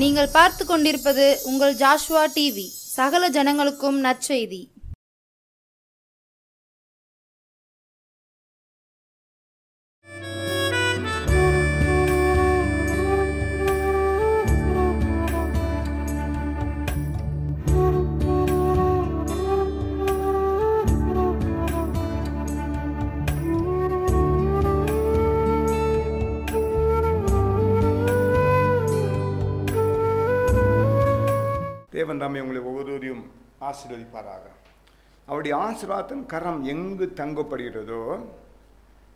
நீங்கள் பார்த்து கொண்டிருப்பது உங்கள் ஜாஷ்வா டிவி. சகல ஜனங்களுக்கும் நற்செய்தி. தேவன் தாமே உங்களை ஒவ்வொருவரையும் ஆசீர்வதிப்பாராக. அவருடைய ஆசீர்வாதத்தின் கரம் எங்கு தங்கப்படுகிறதோ,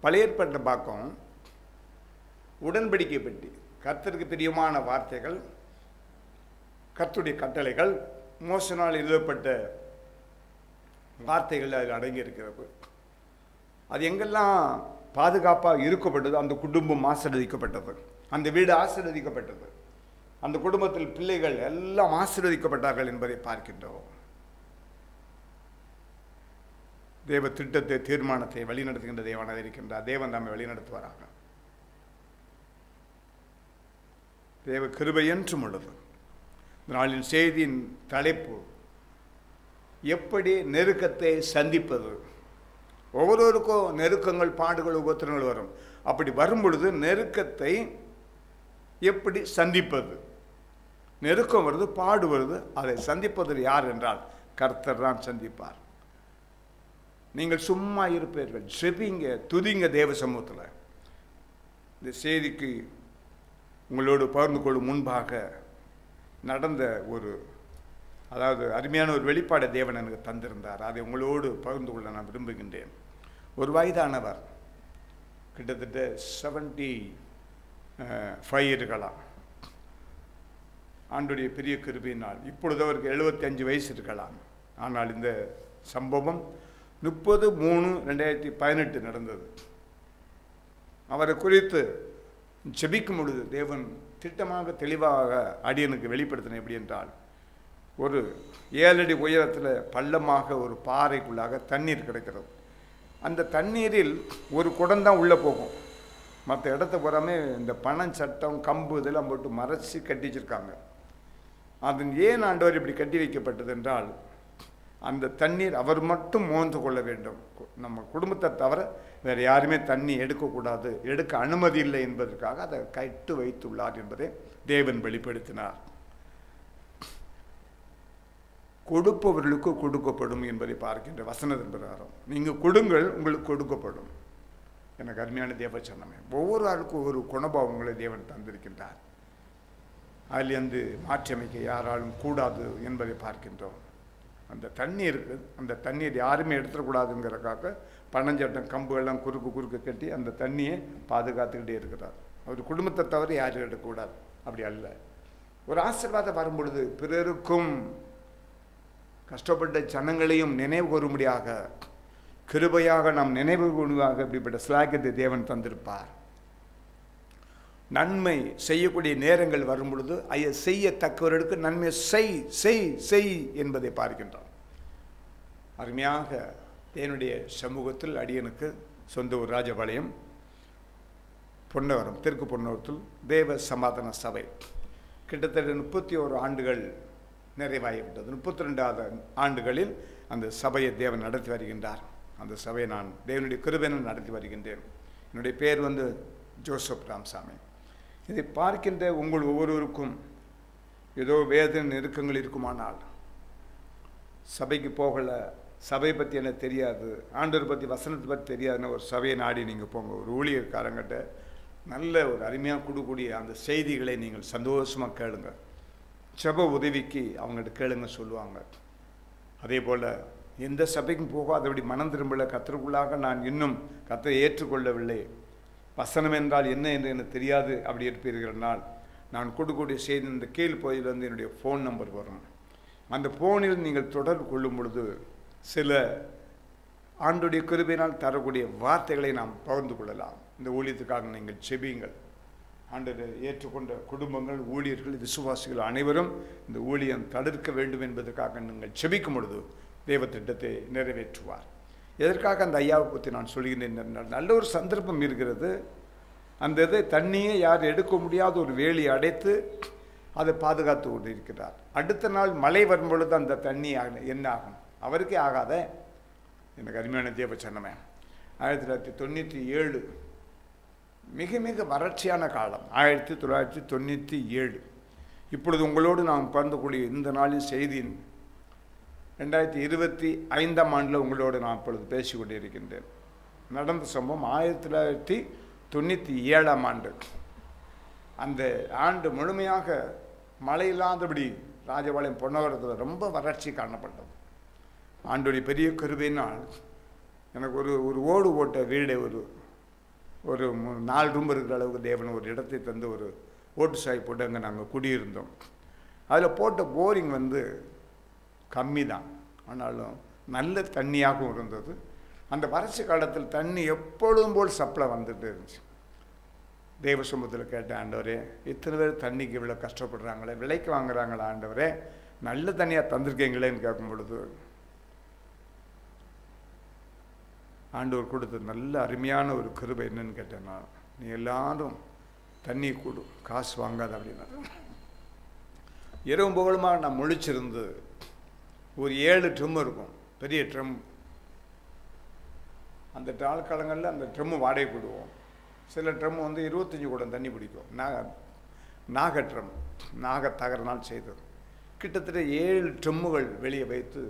பழைய ஏற்பாட்டு பாக்கம் உடன்படிக்கை பெட்டி, கர்த்தருக்கு பிரியமான வார்த்தைகள், கர்த்தருடைய கட்டளைகள், மோசனால் எழுதப்பட்ட வார்த்தைகள் அதில் அடங்கியிருக்கிறது. அது எங்கெல்லாம் பாதுகாப்பாக இருக்கப்பட்டது, அந்த குடும்பம் ஆசீர்வதிக்கப்பட்டது, அந்த வீடு ஆசீர்வதிக்கப்பட்டது, அந்த குடும்பத்தில் பிள்ளைகள் எல்லாம் ஆசீர்வதிக்கப்பட்டார்கள் என்பதை பார்க்கின்றோம். தேவ திட்டத்தை, தீர்மானத்தை வழிநடத்துகின்ற தேவனாக இருக்கின்றார். தேவன் நம்மை வழிநடத்துவாராக. தேவ கிருபை என்றும் உள்ளது. இந்த நாளின் செய்தியின் தலைப்பு, எப்படி நெருக்கத்தை சந்திப்பது. ஒவ்வொருவருக்கும் நெருக்கங்கள், பாடுகள், உபத்திரங்கள் வரும். அப்படி வரும் பொழுது நெருக்கத்தை எப்படி சந்திப்பது? நெருக்கம் வருது, பாடு வருது, அதை சந்திப்பது யார் என்றால் கர்த்தர் தான் சந்திப்பார். நீங்கள் சும்மா இருப்பீர்கள், செபிங்க, துதிங்க தேவ சமூகத்தில். இந்த செய்திக்கு உங்களோடு பகிர்ந்து கொள்ளும் முன்பாக நடந்த அதாவது அருமையான ஒரு வெளிப்பாடு தேவன் எனக்கு தந்திருந்தார். அதை உங்களோடு பகிர்ந்து கொள்ள நான் விரும்புகின்றேன். ஒரு வயதானவர், கிட்டத்தட்ட 75 இருக்கலாம், ஆண்டுடைய பெரிய கிருபையினால் இப்பொழுது அவருக்கு 75 வயசு இருக்கலாம். ஆனால் இந்த சம்பவம் 30/3/2018 நடந்தது. அவரை குறித்து ஜெபிக்கும் பொழுது தேவன் திட்டமாக தெளிவாக அடியனுக்கு வெளிப்படுத்தின. எப்படி என்றால், ஒரு 7 அடி உயரத்தில் பள்ளமாக ஒரு பாறைக்குள்ளாக தண்ணீர் கிடைக்கிறது. அந்த தண்ணீரில் ஒரு குடம்தான் உள்ளே போகும். மற்ற இடத்த போகாமே இந்த பணம், சட்டம், கம்பு இதெல்லாம் போட்டு மறைச்சி கட்டி வச்சிருக்காங்க. அது ஏன் ஆண்டவர் இப்படி கட்டி வைக்கப்பட்டது என்றால், அந்த தண்ணீர் அவர் மட்டும் மோந்து கொள்ள வேண்டும். நம்ம குடும்பத்தை தவிர வேறு யாருமே தண்ணி எடுக்கக்கூடாது, எடுக்க அனுமதி இல்லை என்பதற்காக அதை கட்டு வைத்துள்ளார் என்பதை தேவன் வெளிப்படுத்தினார். கொடுப்பவர்களுக்கு கொடுக்கப்படும் என்பதை பார்க்கின்ற வசனத்தின் பிரகாரம் நீங்கள் கொடுங்கள், உங்களுக்கு கொடுக்கப்படும். எனக்கு அருமையான தேவ சொன்னமே, ஒவ்வொரு ஆளுக்கும் ஒரு குணபாவங்களை தேவன் தந்திருக்கின்றார். அதிலிருந்து மாற்றி அமைக்க யாராலும் கூடாது என்பதை பார்க்கின்றோம். அந்த தண்ணீர் இருக்குது, அந்த தண்ணீர் யாருமே எடுத்துடக்கூடாதுங்கிறக்காக பனஞ்சட்டம், கம்புகள்லாம் குறுக்கு கட்டி அந்த தண்ணியை பாதுகாத்துக்கிட்டே இருக்கிறார். அவர் குடும்பத்தை தவிர யாரும் எடுக்கக்கூடாது. அப்படி அல்ல. ஒரு ஆசீர்வாதம் வரும்பொழுது பிறருக்கும், கஷ்டப்பட்ட ஜனங்களையும் நினைவு கூறும்படியாக, கிருபையாக நாம் நினைவு கூறுவதாக இப்படிப்பட்ட சிலாக்கியத்தை தேவன் தந்திருப்பார். நன்மை செய்யக்கூடிய நேரங்கள் வரும் பொழுது செய்யத்தக்கவர்களுக்கு நன்மை செய் என்பதை பார்க்கின்றோம். அருமையாக என்னுடைய சமூகத்தில் அடியனுக்கு சொந்த ஒரு ராஜபாளையம், பொன்னவரம், தெற்கு பொன்னவரத்தில் தேவ சமாதான சபை கிட்டத்தட்ட 31 ஆண்டுகள் நிறைவாகிவிட்டது. 32வது ஆண்டுகளில் அந்த சபையை தேவன் நடத்தி வருகின்றார். அந்த சபையை நான் தேவனுடைய கிருபையினால் நடத்தி வருகின்றேன். என்னுடைய பேர் ஜோசப் ராமசாமி. இதை பார்க்கின்ற உங்கள் ஒவ்வொருவருக்கும் ஏதோ வேதனை, நெருக்கங்கள் இருக்குமானால், சபைக்கு போகலை, சபையை பற்றி என்ன தெரியாது, ஆண்டவர் பற்றி, வசனத்தை பற்றி தெரியாதுன்னு ஒரு சபையை நாடி நீங்கள் போங்க. ஒரு ஊழியர்காரங்கிட்ட நல்ல ஒரு அருமையாக கொடுக்கக்கூடிய அந்த செய்திகளை நீங்கள் சந்தோஷமாக கேளுங்க. ஜெப உதவிக்கு அவங்கள்ட்ட கேளுங்க, சொல்லுவாங்க. அதே போல் எந்த சபைக்கும் போகாதபடி மனம் திரும்பல, கர்த்தருக்குள்ளாக நான் இன்னும் கர்த்தரை ஏற்றுக்கொள்ளவில்லை, வசனம் என்றால் என்ன என்று எனக்கு தெரியாது, அப்படி இருப்பீர்கள்னால் நான் கொடுக்கக்கூடிய செய்தி இந்த கீழ் பகுதியிலிருந்து என்னுடைய ஃபோன் நம்பர் வரும். அந்த ஃபோனில் நீங்கள் தொடர்பு கொள்ளும் பொழுது சில ஆண்டுடைய கிருபையினால் தரக்கூடிய வார்த்தைகளை நாம் பகிர்ந்து கொள்ளலாம். இந்த ஊழியத்துக்காக நீங்கள் செபியுங்கள். ஆண்டவரை ஏற்றுக்கொண்ட குடும்பங்கள், ஊழியர்கள், விசுவாசிகள் அனைவரும் இந்த ஊழியம் தடுக்க வேண்டும் என்பதற்காக நீங்கள் செபிக்கும் பொழுது தேவ திட்டத்தை நிறைவேற்றுவார். எதற்காக அந்த ஐயாவை பற்றி நான் சொல்கிறேன்? நல்ல ஒரு சந்தர்ப்பம் இருக்கிறது. அந்த இதை தண்ணியை யார் எடுக்க முடியாத ஒரு வேலி அடைத்து அதை பாதுகாத்து கொண்டு இருக்கிறார். அடுத்த நாள் மழை வரும்பொழுது அந்த தண்ணி என்ன ஆகும்? அவருக்கே ஆகாத. எனக்கு அருமையான தேவ சொன்னமே, 1997 மிக மிக வறட்சியான காலம். 1997. இப்பொழுது உங்களோடு நான் பகிர்ந்துக்கூடிய இந்த நாளின் செய்தி 2025ஆம் ஆண்டில் உங்களோடு நான் இப்பொழுது பேசிக்கொண்டு இருக்கின்றேன். நடந்த சம்பவம் 1997ஆம் ஆண்டு. அந்த ஆண்டு முழுமையாக மழை இல்லாதபடி ராஜபாளையம் பொன்னவரத்தில் ரொம்ப வறட்சி காணப்பட்டது. ஆண்டுடைய பெரிய கருவினால் எனக்கு ஒரு ஓடு ஓட்ட வீடை ஒரு 4 ரூம் இருக்கிற அளவுக்கு தேவன் ஒரு இடத்தை தந்து ஒரு ஓட்டு சாய் போட்டு அங்கே நாங்கள் குடியிருந்தோம். அதில் போட்ட போரிங் கம்மி தான், ஆனாலும் நல்ல தண்ணியாகவும் இருந்தது. அந்த வறட்சி காலத்தில் தண்ணி எப்பொழுதும் போல் சப்ளை வந்துட்டு இருந்துச்சு. தேவ சமூகத்தில் கேட்டேன், ஆண்டவரே இத்தனை பேர் தண்ணிக்கு இவ்வளோ கஷ்டப்படுறாங்களே, விலைக்கு வாங்குறாங்களா ஆண்டவரே, நல்ல தண்ணியாக தந்திருக்கீங்களேன்னு கேட்கும் பொழுது ஆண்டவர் கொடுத்த நல்ல அருமையான ஒரு கிருபை என்னன்னு கேட்டேன். நான், நீ எல்லாரும் தண்ணி கொடு, காசு வாங்காத அப்படின்னா. இரவும் புகழுமாக நான் முழிச்சிருந்து ஒரு 7 ட்ரம் இருக்கும், பெரிய ட்ரம். அந்த நாட்காலங்களில் அந்த ட்ரம்மு வாடகை கொடுவோம். சில ட்ரம் 25 குடம் தண்ணி பிடிக்கும். நாக ட்ரம், நாக தகரனால் செய்தது. கிட்டத்தட்ட 7 ட்ரம்முகள் வெளியே வைத்து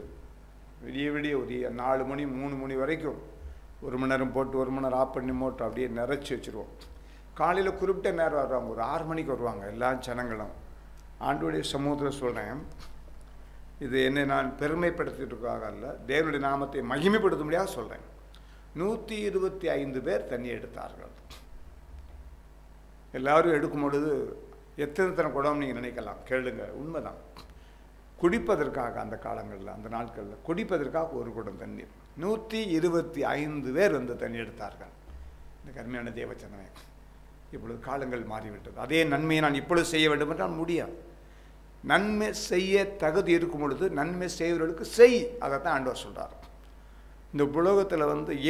விடிய ஒரு 4 மணி 3 மணி வரைக்கும் 1 மணி நேரம் போட்டு 1 மணி நேரம் ஆஃப் பண்ணி மோட்டர் அப்படியே நிறச்சி வச்சுருவோம். காலையில் குறிப்பிட்ட நேரம் வருவாங்க, ஒரு 6 மணிக்கு வருவாங்க எல்லா ஜனங்களும். ஆண்டவருடைய சமூகத்தில் சொல்கிறேன், இது என்னை நான் பெருமைப்படுத்திட்டுருக்காக அல்ல, தேவனுடைய நாமத்தை மகிமைப்படுத்த முடியாது சொல்கிறேன். 125 பேர் தண்ணி எடுத்தார்கள். எல்லாரும் எடுக்கும் பொழுது எத்தனை குடம் நீங்கள் நினைக்கலாம், கேளுங்க, உண்மைதான். குடிப்பதற்காக அந்த காலங்களில் அந்த நாட்களில் குடிப்பதற்காக 1 குடம் தண்ணீர் 125 பேர் தண்ணி எடுத்தார்கள். இந்த கருமையான தேவச்சனமே, இப்பொழுது காலங்கள் மாறிவிட்டது. அதே நன்மையை நான் இப்பொழுது செய்ய வேண்டும் என்றால் முடியாது. நன்மை செய்ய தகுதி இருக்கும் பொழுது நன்மை செய்வர்களுக்கு செய், அதைத்தான் ஆண்டவர் சொல்கிறார். இந்த உலகத்தில்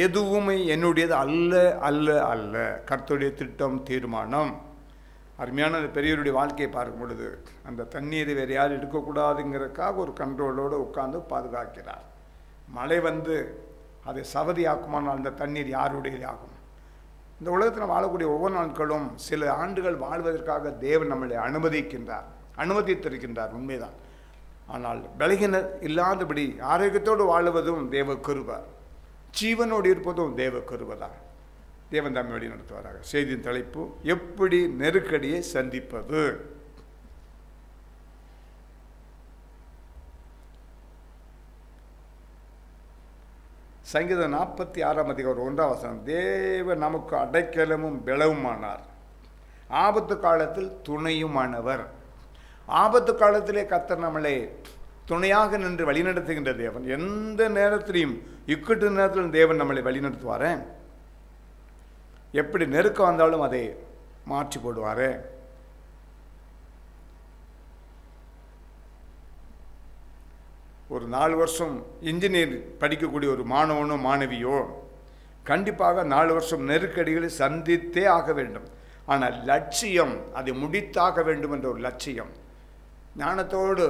எதுவுமே என்னுடையது அல்ல அல்ல அல்ல, கர்த்தருடைய திட்டம் தீர்மானம். அருமையான பெரியவருடைய வாழ்க்கையை பார்க்கும் பொழுது அந்த தண்ணீரை வேறு யாரும் எடுக்கக்கூடாதுங்கிறதுக்காக ஒரு கண்ட்ரோலோடு உட்கார்ந்து பாதுகாக்கிறார். மழை அதை சவதியாக்குமானால் அந்த தண்ணீர் யாருடையது ஆகும்? இந்த உலகத்தில் வாழக்கூடிய ஒவ்வொரு நாட்களும் சில ஆண்டுகள் வாழ்வதற்காக தேவன் நம்மளை அனுமதித்திருக்கின்றார், உண்மைதான். ஆனால் பலகீன இல்லாதபடி ஆரோக்கியத்தோடு வாழுவதும் தேவ கிருபை, ஜீவனோடு இருப்பதும் தேவ கிருபை தான். தேவன் தாமே வழி நடத்துவாராக. செய்தியின் தலைப்பு, எப்படி நெருக்கடியை சந்திப்பது. சங்கீதம் 46ஆம் அதிகாரம் 1ஆம் வசனம், தேவன் நமக்கு அடைக்கலமும் பலவுமானார், ஆபத்து காலத்தில் துணையுமானவர். ஆபத்து காலத்திலே கர்த்தர் நம்மளை துணையாக நின்று வழிநடத்துகின்ற தேவன். எந்த நேரத்திலையும் இக்கட்டு நேரத்திலும் தேவன் நம்மளை வழிநடத்துவாரே. எப்படி நெருக்கம் வந்தாலும் அதை மாற்றி போடுவாரே. ஒரு 4 வருஷம் இன்ஜினியர் படிக்கக்கூடிய ஒரு மாணவனோ மாணவியோ கண்டிப்பாக 4 வருஷம் நெருக்கடிகளை சந்தித்தே ஆக வேண்டும். ஆனால் லட்சியம், அதை முடித்தாக வேண்டும் என்ற ஒரு லட்சியம், ஞானத்தோடு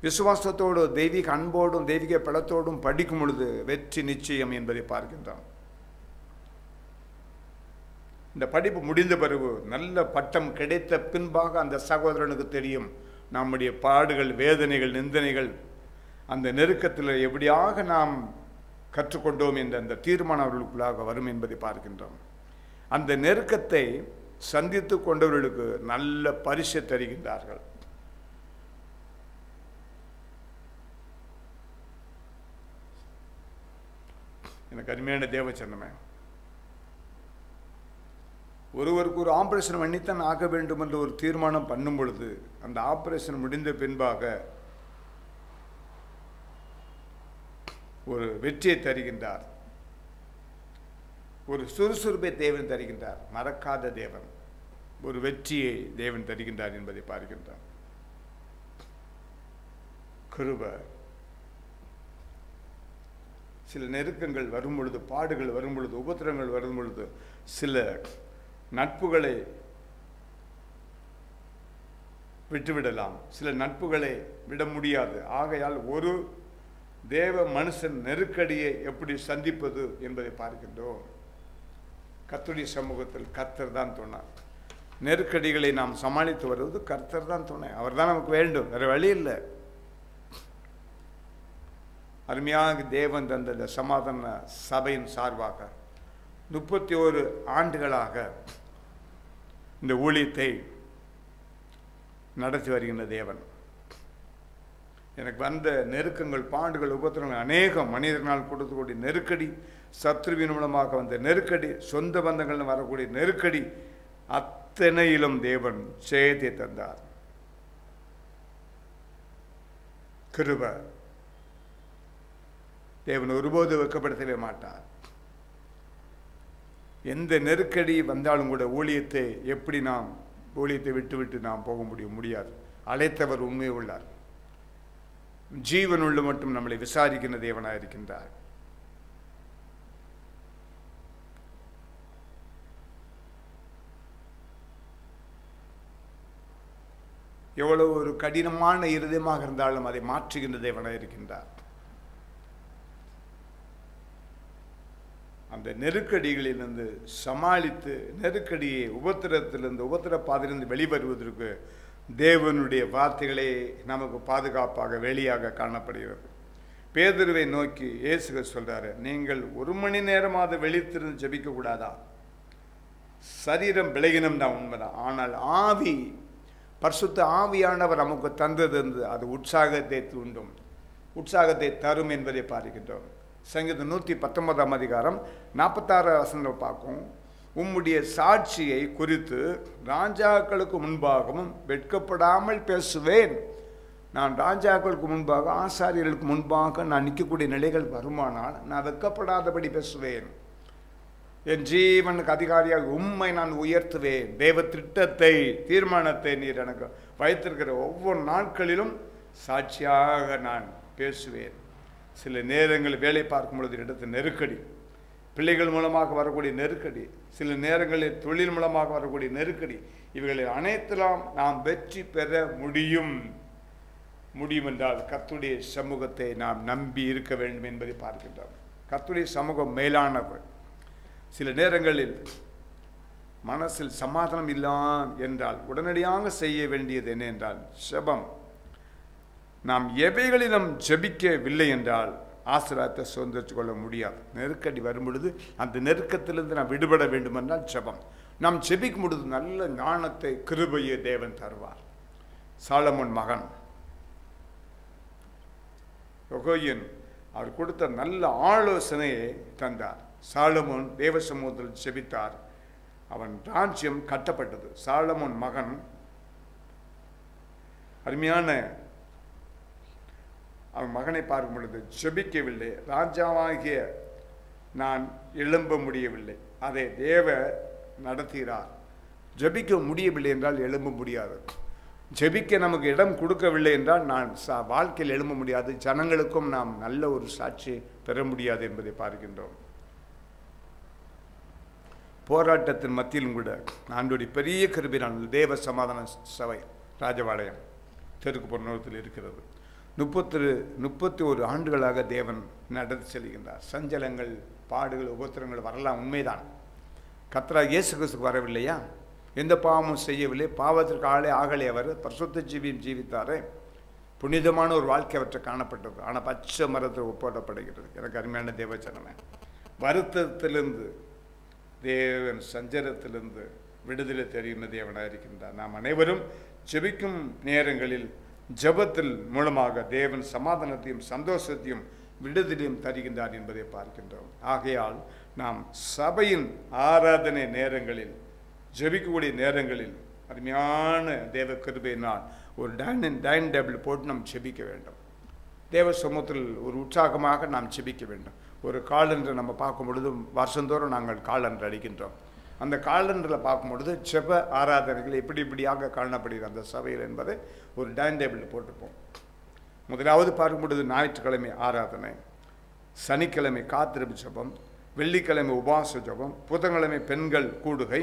விசுவாசத்தோடு தெய்வீக அன்போடும் தெய்வீக பலத்தோடும் படிக்கும் பொழுது வெற்றி நிச்சயம் என்பதை பார்க்கின்றோம். இந்த படிப்பு முடிந்த பிறகு நல்ல பட்டம் கிடைத்த பின்பாக அந்த சகோதரனுக்கு தெரியும் நம்முடைய பாடுகள், வேதனைகள், நிந்தனைகள், அந்த நெருக்கத்தில் எப்படியாக நாம் கற்றுக்கொண்டோம் என்ற அந்த தீர்மானம் அவர்களுக்குள்ளாக வரும் என்பதை பார்க்கின்றோம். அந்த நெருக்கத்தை சந்தித்து கொண்டவர்களுக்கு நல்ல பரிசை தருகின்றார்கள். எனக்கு அருமையான தேவச்சனமே, ஒருவருக்கு ஒரு ஆபரேஷன் பண்ணித்தான் ஆக வேண்டும் என்று ஒரு தீர்மானம் பண்ணும் பொழுது அந்த ஆபரேஷன் முடிந்த பின்பாக ஒரு வெற்றியை தருகின்றார், ஒரு சுறுசுறுப்பை தேவன் தருகின்றார். மறக்காத தேவன் ஒரு வெற்றியை தேவன் தருகின்றார் என்பதை பார்க்கின்றார். கிருபை. சில நெருக்கங்கள் வரும் பொழுது, பாடுகள் வரும் பொழுது, உபத்திரங்கள் வரும் பொழுது, சில நட்புகளை விட்டுவிடலாம், சில நட்புகளை விட முடியாது. ஆகையால் ஒரு தேவ மனுஷன் நெருக்கடியை எப்படி சந்திப்பது என்பதை பார்க்கின்றோம். கர்த்தருடைய சமூகத்தில் கர்த்தர் தான் துணை. நெருக்கடிகளை நாம் சமாளித்து வருவது கர்த்தர் தான் துணை. அவர் தான் நமக்கு வேண்டும், வேற வழி இல்லை. அருமையாக தேவன் தந்த இந்த சமாதான சபையின் சார்பாக 31 ஆண்டுகளாக இந்த ஊழியத்தை நடத்தி வருகின்ற தேவன் எனக்கு வந்த நெருக்கங்கள், பாண்டுகள், உபத்திரங்கள் அநேகம் மனிதனால் கொடுக்கக்கூடிய நெருக்கடி, சத்ருவின் மூலமாக வந்த நெருக்கடி, சொந்த பந்தங்கள் வரக்கூடிய நெருக்கடி, அத்தனையிலும் தேவன் ஜெயத்தை தந்தார். கிருபை. தேவன் ஒருபோது வெட்கப்படுத்தவே மாட்டார். எந்த நெருக்கடி வந்தாலும் கூட ஊழியத்தை எப்படி நாம் ஊழியத்தை விட்டு நாம் போக முடியாது. அழைத்தவர் உண்மை உள்ளார். ஜீவன் உள்ள மட்டும் நம்மளை விசாரிக்கின்ற தேவனாக இருக்கின்றார். எவ்வளவு ஒரு கடினமான இருதயமாக இருந்தாலும் அதை மாற்றுகின்ற தேவனாக இருக்கின்றார். அந்த நெருக்கடிகளிலிருந்து சமாளித்து, நெருக்கடியை உபத்திரத்திலிருந்து, உபத்திர பாதையிலிருந்து வெளிவருவதற்கு தேவனுடைய வார்த்தைகளே நமக்கு பாதுகாப்பாக வெளியாக காணப்படுகிறது. பேதுருவை நோக்கி இயேசு சொல்றாரு, நீங்கள் 1 மணி நேரமாவது வெளித்திருந்து ஜெபிக்க கூடாதா? சரீரம் விலகினம் தான், உண்மைதான். ஆனால் ஆவி, பரிசுத்த ஆவியானவர் நமக்கு தந்தது என்று அது உற்சாகத்தை தூண்டும், உற்சாகத்தை தரும் என்பதை பார்க்கின்றோம். சங்கீதம் 119 அதிகாரம் 46 வசனம் பார்க்கும். உம்முடைய சாட்சியை குறித்து ராஜாக்களுக்கு முன்பாகவும் வெட்கப்படாமல் பேசுவேன். நான் ராஜாக்களுக்கு முன்பாக, ஆசாரியர்களுக்கு முன்பாக நான் நிற்கக்கூடிய நிலைகள் வருமானால் நான் வெட்கப்படாதபடி பேசுவேன். என் ஜீவனுக்கு அதிகாரியாக உம்மை நான் உயர்த்துவேன். தேவ திட்டத்தை, தீர்மானத்தை நீர் எனக்கு வைத்திருக்கிற ஒவ்வொரு நாட்களிலும் சாட்சியாக நான் பேசுவேன். சில நேரங்களில் வேலை பார்க்கும் பொழுது இடத்து நெருக்கடி, பிள்ளைகள் மூலமாக வரக்கூடிய நெருக்கடி, சில நேரங்களில் தொழில் மூலமாக வரக்கூடிய நெருக்கடி, இவைகளை அனைத்திலும் நாம் வெற்றி பெற முடியும் என்றால் கர்த்தருடைய சமூகத்தை நாம் நம்பி இருக்க வேண்டும் என்பதை பார்க்கின்றோம். கர்த்தருடைய சமூகம் மேலானது. சில நேரங்களில் மனசில் சமாதானம் இல்லாம் என்றால் உடனடியாக செய்ய வேண்டியது என்ன என்றால் ஜெபம். நாம் எவைகளிலும் ஜெபிக்கவில்லை என்றால் ஆசீர்வாதத்தை சுதந்திரித்து கொள்ள முடியாது. நெருக்கடி வரும் பொழுது அந்த நெருக்கத்திலிருந்து நாம் விடுபட வேண்டும் என்றால் ஜெபம். நாம் ஜெபிக்கும் பொழுது நல்ல ஞானத்தை, கிருபையை தேவன் தருவார். சாலமோன் மகன் யெகோவா அவர் கொடுத்த நல்ல ஆலோசனையை தந்தார். சாலமோன் தேவ சமூகத்தில் ஜெபித்தார். அவன் ராஜ்யம் கட்டப்பட்டது. சாலமோன் மகன் அருமையான அவன் மகனை பார்க்கும் பொழுது ஜெபிக்கவில்லை. ராஜாவாகிய நான் எழும்ப முடியவில்லை, அதை தேவ நடத்துகிறார். ஜெபிக்க முடியவில்லை என்றால் எழும்ப முடியாது. ஜெபிக்க நமக்கு இடம் கொடுக்கவில்லை என்றால் நான் வாழ்க்கையில் எழும்ப முடியாது. ஜனங்களுக்கும் நாம் நல்ல ஒரு சாட்சி பெற முடியாது என்பதை பார்க்கின்றோம். போராட்டத்தின் மத்தியிலும் கூட ஆண்டவருடைய பெரிய கிருபையினால் தேவ சமாதான சபை ராஜபாளையம் தெற்கு பொன்னூரத்தில் இருக்கிறது. 31 ஆண்டுகளாக தேவன் நடத்தி செல்கின்றார். சஞ்சலங்கள், பாடுகள், உபத்திரங்கள் வரலாம், உண்மைதான். கர்த்தராகிய இயேசு கிறிஸ்துவுக்கு வரவில்லையா? எந்த பாவமும் செய்யவில்லை, பாவத்திற்கு ஆகலே அவர் பரிசுத்த ஜீவியம் ஜீவித்தாரே. புனிதமான ஒரு வாழ்க்கை அவற்றை காணப்பட்டது. ஆனால் பச்சை மரத்தில் ஒப்போடப்படுகிறது. எனக்கு அருமையான தேவச்சனமே, வருத்தத்திலிருந்து தேவன் சஞ்சலத்திலிருந்து விடுதலை தெரிகின்ற தேவனாக இருக்கின்றார். நாம் அனைவரும் ஜெபிக்கும் நேரங்களில் ஜெபத்தில் மூலமாக தேவன் சமாதானத்தையும் சந்தோஷத்தையும் விடுதலையும் தருகின்றார் என்பதை பார்க்கின்றோம். ஆகையால் நாம் சபையின் ஆராதனை நேரங்களில், ஜெபிக்கக்கூடிய நேரங்களில் அருமையான தேவ கிருபையினால் ஒரு டைனிங் டேபிள் போட்டு நாம் ஜெபிக்க வேண்டும். தேவ சமூகத்தில் ஒரு உற்சாகமாக நாம் ஜெபிக்க வேண்டும். ஒரு காலண்டரை நம்ம பார்க்கும் பொழுது வருஷந்தோறும் நாங்கள் காலண்டர் அடிக்கின்றோம். அந்த காலண்டரில் பார்க்கும் பொழுது ஜெப ஆராதனைகள் இப்படியாக காணப்படுகிறது அந்த சபையில் என்பதை ஒரு டைனிங் டேபிளில் போட்டுப்போம். முதலாவது பார்க்கும் பொழுது ஞாயிற்றுக்கிழமை ஆராதனை, சனிக்கிழமை காத்திருப்பு ஜெபம், வெள்ளிக்கிழமை உபாச ஜெபம், புதன்கிழமை பெண்கள் கூடுகை,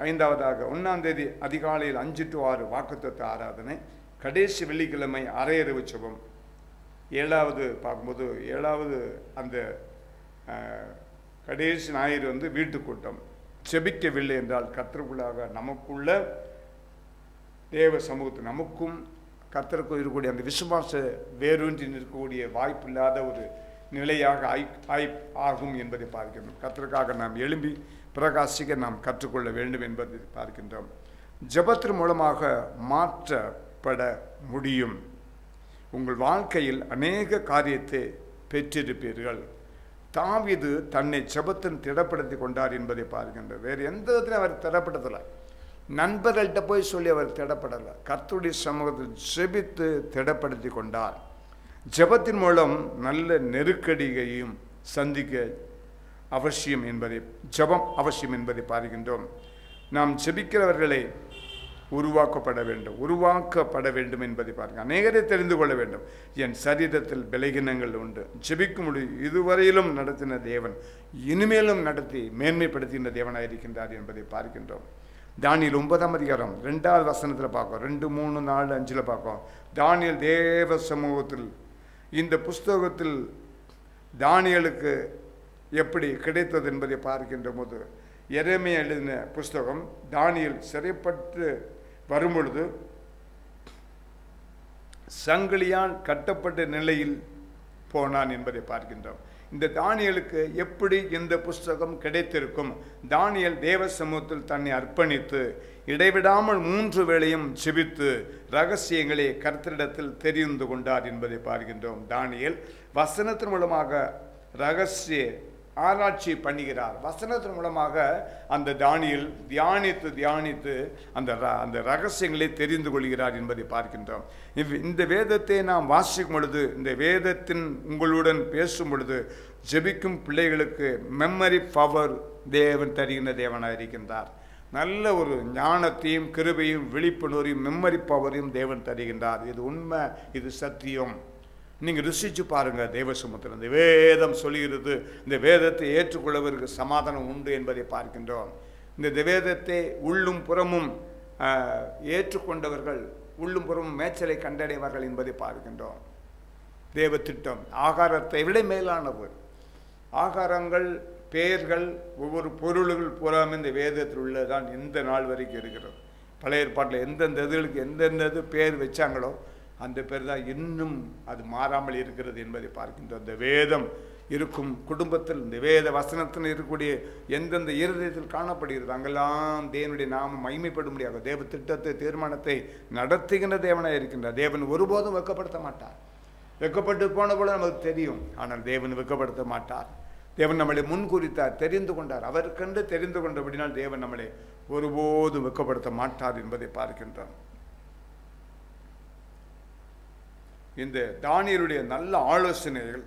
5ஆவதாக 1ஆம் தேதி அதிகாலையில் 5 to 6 வாக்குத்தத்த ஆராதனை. கடைசி வெள்ளிக்கிழமை அரையரவு ஜெபம். 7வது பார்க்கும்போது 7வது அந்த கடைசி ஞாயிறு வீட்டு கூட்டம். ஜெபிக்கவில்லை என்றால் கர்த்தருக்குள்ளாக நமக்குள்ள தேவ சமூகத்தில் நமக்கும் கர்த்தருக்கும் இருக்கக்கூடிய அந்த விசுவாச வேரூன்றி நிற்கக்கூடிய வாய்ப்பு இல்லாத ஒரு நிலையாக ஆகும் என்பதை பார்க்கின்றோம். கர்த்தருக்காக நாம் எழும்பி பிரகாசிக்க நாம் கற்றுக்கொள்ள வேண்டும் என்பதை பார்க்கின்றோம். ஜெபத்தின் மூலமாக மாற்றப்பட முடியும். உங்கள் வாழ்க்கையில் அநேக காரியத்தை பெற்றிருப்பீர்கள். தாவீது தன்னை ஜெபத்தின் திடப்படுத்தி கொண்டார் என்பதை பார்க்கின்றார். வேறு எந்த விதத்திலும் அவர் திடப்படுத்தலை. நண்பர்கள்ட்ட போய் சொல்லி அவர் திடப்படலை. கர்த்தருடைய சமூகத்தில் ஜெபித்து திடப்படுத்தி கொண்டார். ஜெபத்தின் மூலம் நல்ல நெருக்கடியையும் சந்திக்க அவசியம் என்பதை ஜெபம் அவசியம் என்பதை பார்க்கின்றோம். நாம் ஜெபிக்கிறவர்களை உருவாக்கப்பட வேண்டும் என்பதை பாருங்கள். அநேகரை தெரிந்து கொள்ள வேண்டும். என் சரீரத்தில் பலகீனங்கள் உண்டு, ஜெபிக்க முடியும். இதுவரையிலும் நடத்தின தேவன் இனிமேலும் நடத்தி மேன்மைப்படுத்தின தேவனாக இருக்கின்றார் என்பதை பார்க்கின்றோம். தானியேல் 9ஆம் அதிகாரம் 2வது வசனத்தில் பார்க்கோம். 2, 3, 4, 5 பார்க்கோம். தானியேல் தேவ சமூகத்தில் இந்த புஸ்தகத்தில் தானியேலுக்கு எப்படி கிடைத்தது என்பதை பார்க்கின்ற போது, எரேமியா எழுதின புஸ்தகம் தானியேல் சிறைப்பட்டு வரும்பொழுது சங்கிலியால் கட்டப்பட்ட நிலையில் போனான் என்பதை பார்க்கின்றோம். இந்த தானியேலுக்கு எப்படி இந்த புஸ்தகம் கிடைத்திருக்கும்? தானியேல் தேவ சமூகத்தில் தன்னை அர்ப்பணித்து இடைவிடாமல் 3 வேளையும் ஜெபித்து ரகசியங்களை கர்த்தரிடத்தில் தெரிந்து கொண்டார் என்பதை பார்க்கின்றோம். தானியேல் வசனத்தின் மூலமாக ரகசிய ஆராய்ச்சி பண்ணுகிறார். வசனத்தின் மூலமாக அந்த தானியேல் தியானித்து அந்த ரகசியங்களை தெரிந்து கொள்கிறார் என்பதை பார்க்கின்றோம். இந்த வேதத்தை நாம் வாசிக்கும் பொழுது, இந்த வேதத்தின் உங்களுடன் பேசும் பொழுது, ஜெபிக்கும் பிள்ளைகளுக்கு மெமரி பவர் தேவன் தருகின்ற தேவனாக இருக்கின்றார். நல்ல ஒரு ஞானத்தையும் கிருபையும் விழிப்புணர்வையும் மெமரி பவரையும் தேவன் தருகின்றார். இது உண்மை, இது சத்தியம். நீங்கள் ருசிச்சு பாருங்க. தேவ சமூகத்தில் இந்த வேதம் சொல்லுகிறது. இந்த வேதத்தை ஏற்றுக்கொள்ளவருக்கு சமாதானம் உண்டு என்பதை பார்க்கின்றோம். இந்த வேதத்தை உள்ளும் புறமும் ஏற்றுக்கொண்டவர்கள் உள்ளும் புறமும் மேய்ச்சலை கண்டடைவார்கள் என்பதை பார்க்கின்றோம். தேவ திட்டம் ஆகாரத்தை விட மேலானது. ஆகாரங்கள், பெயர்கள், ஒவ்வொரு பொருள்கள் பூராமே இந்த வேதத்தில் உள்ளதான் இந்த நாள் வரைக்கும் இருக்கிறது. பழைய ஏற்பாட்டில் எந்தெந்த இதுகளுக்கு எந்தெந்த பேர் வச்சாங்களோ அந்த பேர் தான் இன்னும் அது மாறாமல் இருக்கிறது என்பதை பார்க்கின்றோம். இந்த வேதம் இருக்கும் குடும்பத்தில், இந்த வேத வசனத்தில் இருக்கக்கூடிய எந்தெந்த இருதயத்தில் காணப்படுகிறது அங்கெல்லாம் தேவனுடைய நாமம் மகிமைப்பட முடியாது. தேவ திட்டத்தை, தீர்மானத்தை நடத்துகின்ற தேவனாக இருக்கின்றார். தேவன் ஒருபோதும் வெட்கப்படுத்த மாட்டார். வெட்கப்பட்டு போன போல நமக்கு தெரியும், ஆனால் தேவன் வெட்கப்படுத்த மாட்டார். தேவன் நம்மளை முன்குறித்தார், தெரிந்து கொண்டார். அவருக்கென்று தெரிந்து கொண்டபடினால் தேவன் நம்மளை ஒருபோதும் வெட்கப்படுத்த மாட்டார் என்பதை பார்க்கின்றோம். இந்த தானியேலுடைய நல்ல ஆலோசனைகள்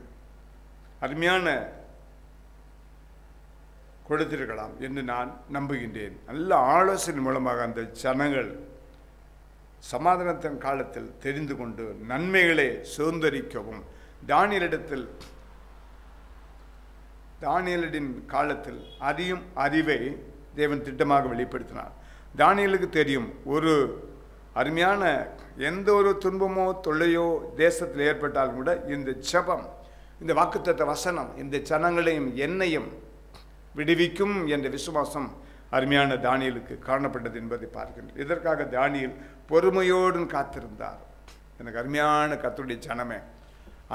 அருமையான கொடுத்திருக்கலாம் என்று நான் நம்புகின்றேன். நல்ல ஆலோசனை மூலமாக அந்த ஜனங்கள் சமாதானத்தின் காலத்தில் தெரிந்து கொண்டு நன்மைகளை சுதந்திரிக்கவும், தானியேலின் காலத்தில் அறிவை தேவன் திட்டமாக வெளிப்படுத்தினார். தானியேலுக்கு தெரியும், ஒரு அருமையான எந்த ஒரு துன்பமோ தொல்லையோ தேசத்தில் ஏற்பட்டாலும் கூட இந்த ஜெபம், இந்த வாக்குத்தத்த வசனம் இந்த ஜனங்களையும் என்னையும் விடுவிக்கும் என்ற விசுவாசம் அருமையான தானியேலுக்கு காணப்பட்டது என்பதை பார்க்கின்றோம். இதற்காக தானியேல் பொறுமையோடு காத்திருந்தார். எனக்கு அருமையான கர்த்தருடைய ஜனமே,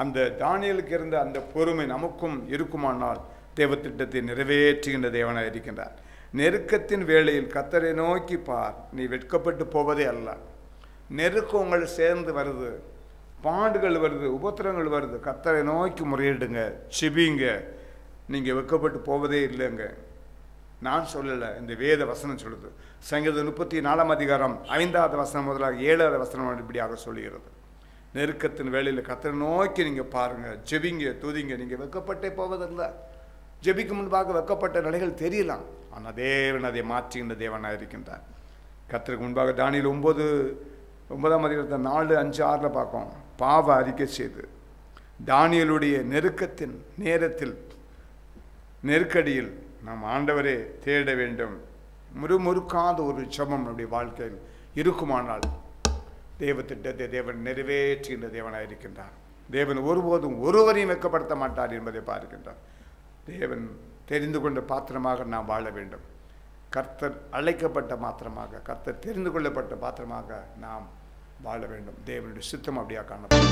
அந்த தானியேலுக்கு இருந்த அந்த பொறுமை நமக்கும் இருக்குமானால் தேவ திட்டத்தை நிறைவேற்றுகின்ற தேவனாக இருக்கின்றார். நெருக்கத்தின் வேளையில் கர்த்தரை நோக்கி பார், நீ வெட்கப்பட்டு போவதே அல்ல. நெருக்கங்கள் சேர்ந்து வருது, பாடுகள் வருது, உபத்திரங்கள் வருது, கர்த்தரை நோக்கி முறையிடுங்க, செபிங்க. நீங்கள் வெட்கப்பட்டு போவதே இல்லைங்க. நான் சொல்லலை, இந்த வேத வசனம் சொல்லுது. சங்கீதம் 34ஆம் அதிகாரம் 5வது வசனம் முதலாக 7வது வசனம் இப்படியாக சொல்லுகிறது. நெருக்கத்தின் வேளையில் கர்த்தரை நோக்கி நீங்கள் பாருங்கள், ஜெபிங்க, துதிங்க. நீங்கள் வெட்கப்பட்டே போவதில்லை. ஜெபிக்கு முன்பாக வெட்கப்பட்ட நிலைகள் தெரியலாம், ஆனால் தேவன் அதை மாற்றுகின்ற தேவனாக இருக்கின்றார். கர்த்தருக்கு முன்பாக தானியேல் 9ஆம் அதிகாரத்தில் 4, 5, 6 பார்ப்போம். பாவ அறிக்கை செய்து தானியேலுடைய நெருக்கத்தின் நேரத்தில், நெருக்கடியில் நாம் ஆண்டவரை தேட வேண்டும் முறுமுறுக்காத ஒரு ஜெபம் நம்முடைய வாழ்க்கையில் இருக்குமானால் தேவ திட்டத்தை தேவன் நிறைவேற்றுகின்ற தேவனாக இருக்கின்றார். தேவன் ஒருபோதும் ஒருவரையும் வெட்கப்படுத்த மாட்டார் என்பதை பார்க்கின்றார். தேவன் தெரிந்து கொண்ட பாத்திரமாக நாம் வாழ வேண்டும். கர்த்தர் அழைக்கப்பட்ட பாத்திரமாக, கர்த்தர் தெரிந்து கொள்ளப்பட்ட பாத்திரமாக நாம் வாழ வேண்டும். தேவனுடைய சித்தம் அப்படியா காணப்படும்.